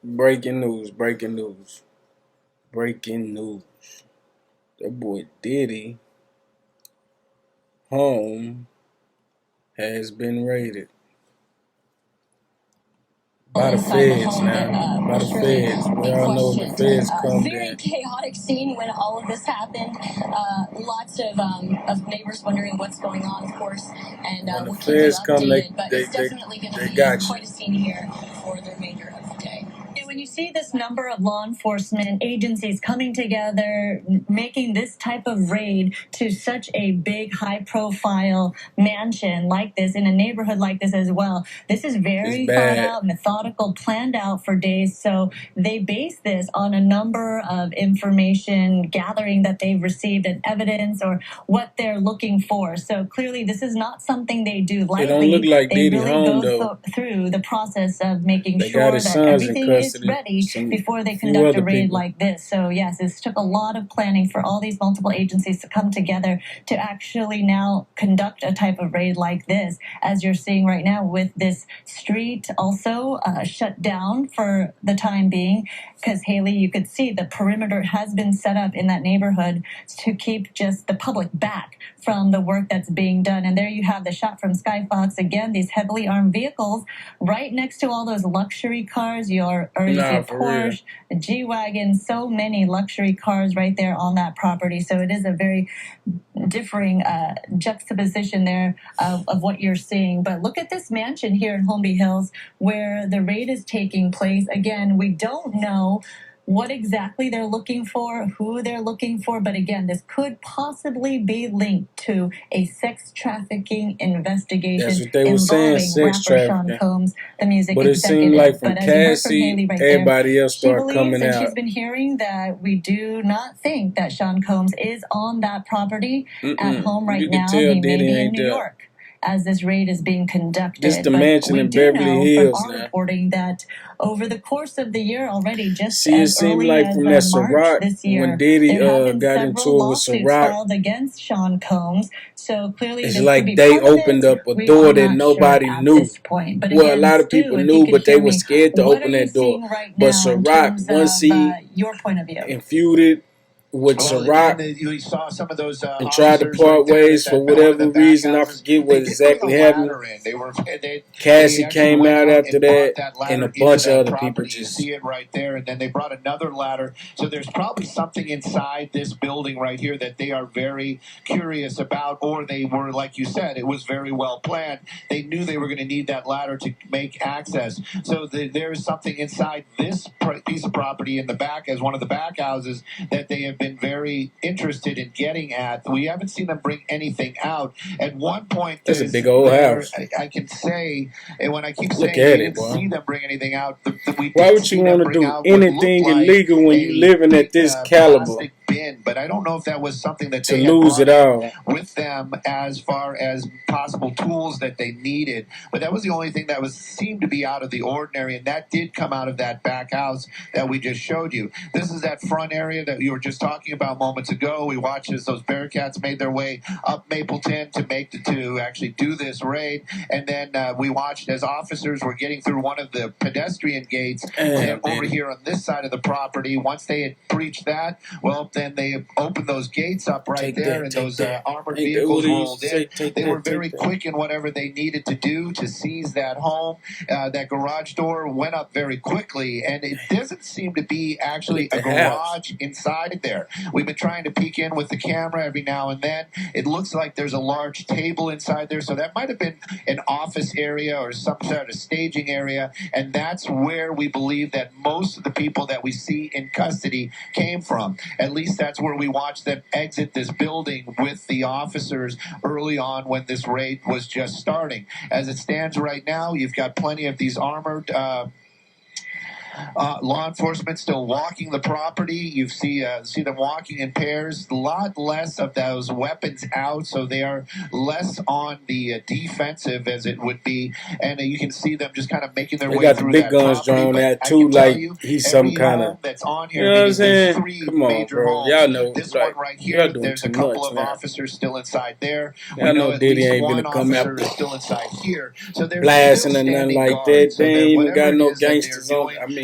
Breaking news, breaking news, breaking news. That boy Diddy home has been raided by the feds now. By the feds. We all know the feds come Very in. chaotic scene when all of this happened. Lots of neighbors wondering what's going on, of course, and When the we'll keep you feds come, updated. But it's definitely going to they be got you. quite a scene here for the remainder of the day. When you see this number of law enforcement agencies coming together, making this type of raid to such a big, high-profile mansion like this, in a neighborhood like this as well, this is very thought out, methodical, planned out for days. So they base this on a number of information gathering that they've received and evidence or what they're looking for. So clearly, this is not something they do lightly. It don't look like they Diddy really home, go though. through the process of making They sure got his that sons in everything is custody. ready before they conduct a raid like this. So yes, this took a lot of planning for all these multiple agencies to come together to actually now conduct a type of raid like this, as you're seeing right now with this street also shut down for the time being. Because Haley, you could see the perimeter has been set up in that neighborhood to keep just the public back from the work that's being done. And there you have the shot from Skyfox. Again, these heavily armed vehicles right next to all those luxury cars. You already see a Porsche, a G-Wagon, so many luxury cars right there on that property. So it is a very differing juxtaposition there of what you're seeing. But look at this mansion here in Holmby Hills where the raid is taking place. Again, we don't know what exactly they're looking for, who they're looking for. But again, this could possibly be linked to a sex trafficking investigation. That's what they were saying, sex trafficking. Sean Combs, the music but it seemed like from Cassie, everybody else started coming out. She's been hearing that we do not think that Sean Combs is on that property at home right now. He may be in New York as this raid is being conducted. This the mansion in Beverly Hills now. Reporting that over the course of the year already, just see, it seemed like from that Ciroc, this year, when Diddy got into it with Ciroc, filed against Sean Combs. So clearly, it's like they opened up a door that nobody knew. But well, a lot of people knew, but they were scared to open that door. But Ciroc, once he your point of view, infused with Ciroc you saw some of those and tried to part ways for whatever reason. I forget what exactly happened. Cassie came out after that, and a bunch of other people just see it right there. And then they brought another ladder. So there's probably something inside this building right here that they are very curious about, or they were, like you said, it was very well planned. They knew they were going to need that ladder to make access. So there is something inside this piece of property in the back, as one of the back houses, that they have been very interested in getting at. We haven't seen them bring anything out. At one point, it's a big old house. I can say, and when I keep saying we didn't see them bring anything out, why would you want to do anything illegal when you living at this caliber? Bin, but I don't know if that was something that to lose it all with them as far as possible tools that they needed. But that was the only thing that seemed to be out of the ordinary, and that did come out of that back house that we just showed you. This is that front area that you were just talking about moments ago. We watched as those Bearcats made their way up Mapleton to actually do this raid, and then we watched as officers were getting through one of the pedestrian gates over here on this side of the property. Once they had breached that, well, then they opened those gates up right there, and those armored vehicles rolled in. They were very quick in whatever they needed to do to seize that home. That garage door went up very quickly, and it doesn't seem to be actually a garage inside there. We've been trying to peek in with the camera every now and then. It looks like there's a large table inside there, so that might have been an office area or some sort of staging area, and that's where we believe that most of the people that we see in custody came from. At least that's where we watched them exit this building with the officers early on when this raid was just starting. As it stands right now, you've got plenty of these armored law enforcement still walking the property. You see them walking in pairs. A lot less of those weapons out, so they are less on the defensive as it would be. And you can see them just kind of making their way through that property. They got the big guns drawn at too, like he's some kind of. That's on here. You know what I'm saying? Come on, bro. Y'all know. This one right here. There's a couple of officers still inside there. Y'all know Diddy ain't gonna come out still inside here. So there's blasting and nothing like that. They ain't even got no gangsters on. I mean,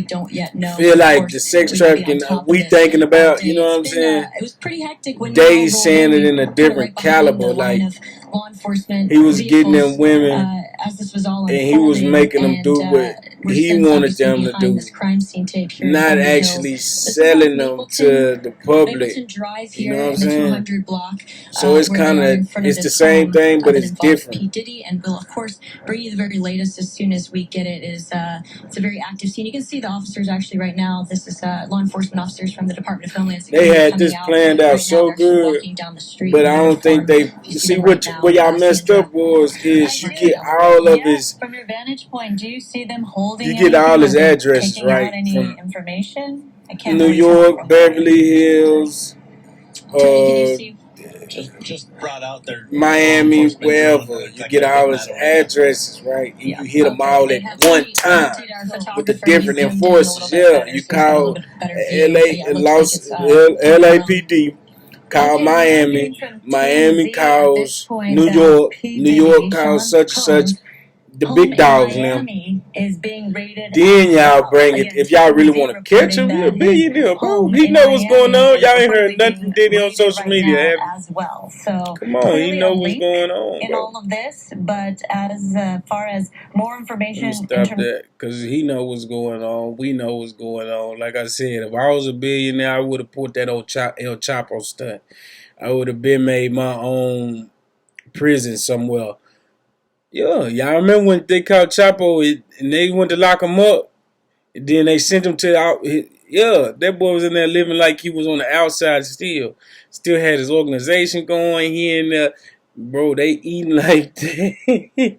we don't yet know. Feel like the sex trafficking we thinking about, you know what I'm saying? It was pretty hectic when They saying it in a different caliber. Like, law enforcement he was getting them women, as this was all and he was making them do what he wanted them to do, not actually selling them to the public. You know what I'm saying? So it's kind of, it's the same thing, but it's different. P.Diddy, and we'll of course bring you the very latest as soon as we get it. It's a very active scene. You can see the officers actually right now. This is law enforcement officers from the Department of Homeland Security. They had this planned out so good, but I don't think they, see what y'all messed up is you get all of his, from your vantage point, do you see them holding? you get all his addresses right from information? New York, Beverly Hills, just brought out their Miami, wherever. You get all his addresses right, and you hit them all at one time with the different enforcers. Yeah, you call LAPD, call Miami, Miami calls New York, New York calls such and such. The big dogs now. Is being raided. Then y'all bring it. If y'all really want to catch him, he'll be there, bro. He know what's going on. Y'all ain't heard nothing from Diddy on social media, have you? As well. So come on, he know what's going on, in bro. all of this, but as far as more information, stop that, because he know what's going on. We know what's going on. Like I said, if I was a billionaire, I would have put that old El Chapo stunt. I would have been made my own prison somewhere. Yeah, y'all remember when they caught Chapo and they went to lock him up? And then they sent him to out. Yeah, that boy was in there living like he was on the outside still. Still had his organization going. He in there, bro. They eating like that.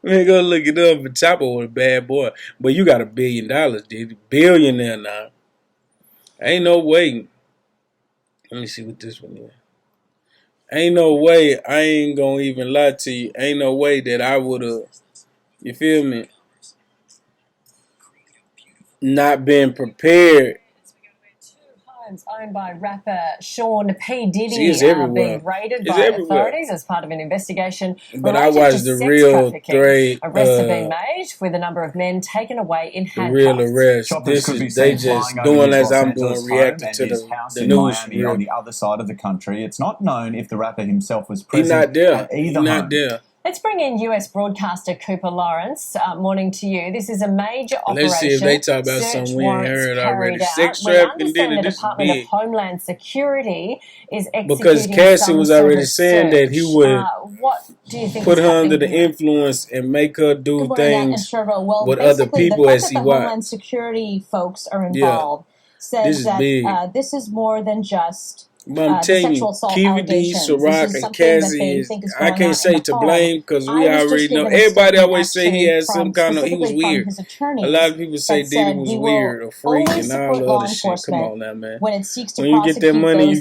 Man, go look it up. But Chapo was a bad boy. But you got $1 billion, dude. Billionaire now. Ain't no way. Let me see what this one is. Ain't no way, I ain't gonna even lie to you. Ain't no way that I would have, you feel me, not been prepared. Homes owned by rapper Sean P.Diddy being raided by authorities as part of an investigation. But I watched the real arrests have been made with a number of men taken away in handcuffs. The real arrest. This is, they just doing as I'm doing, reacting to the news. Miami, on the other side of the country. It's not known if the rapper himself was present. He's not there. He's not there. Let's bring in US broadcaster Cooper Lawrence. Morning to you. This is a major operation. Let's see if they talk about something we ain't heard already. Sex trafficking, the Department of Homeland Security is executing because Cassie was already saying that he would what do you think put her under the influence and make her do things with other people as he watched. Homeland Security folks are involved. Says that this is more than just but I'm telling you, KVD, Ciroc, and Cassie is, I can't say to blame because we already know. Everybody always say he has some kind of, he was weird. A lot of people say Diddy was weird or freak and all the other shit. Come on now, man. When you get that money, you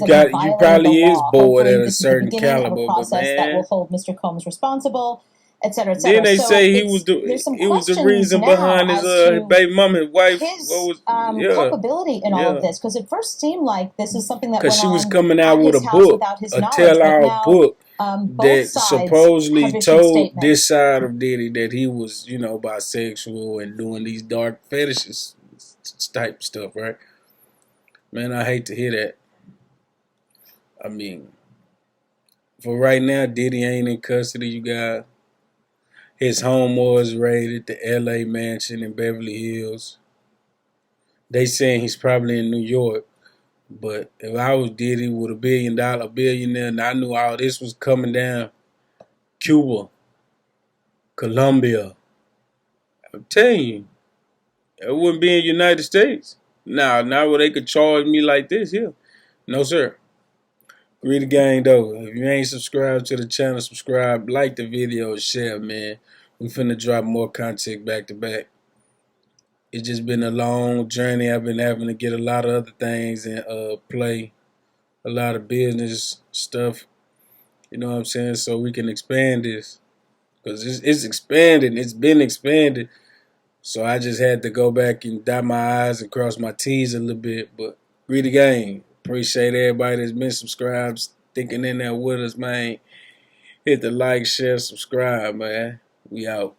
probably is bored at a certain caliber, but man. That will hold Mr. Combs responsible, et cetera, et cetera. Then they say he was the reason behind his baby mama, his wife. His culpability in all of this, because it first seemed like this is something that went on. Because she was coming out with a book, a tell-all book that supposedly told this side of Diddy that he was, you know, bisexual and doing these dark fetishes type stuff, right? Man, I hate to hear that. I mean, for right now, Diddy ain't in custody, you guys. His home was raided, the L.A. mansion in Beverly Hills. They saying he's probably in New York. But if I was Diddy with $1 billionaire, and I knew all this was coming down, Cuba, Colombia, I'm telling you, it wouldn't be in the United States. Now where they could charge me like this here. No, sir. Read the gang though. If you ain't subscribed to the channel, subscribe, like the video, share, man. We finna drop more content back to back. It's just been a long journey. I've been having to get a lot of other things and play a lot of business stuff. You know what I'm saying? So we can expand this. Because it's expanding. It's been expanded. So I just had to go back and dot my I's and cross my T's a little bit. But read the game. Appreciate everybody that's been subscribed, sticking in there with us, man. Hit the like, share, subscribe, man. We out.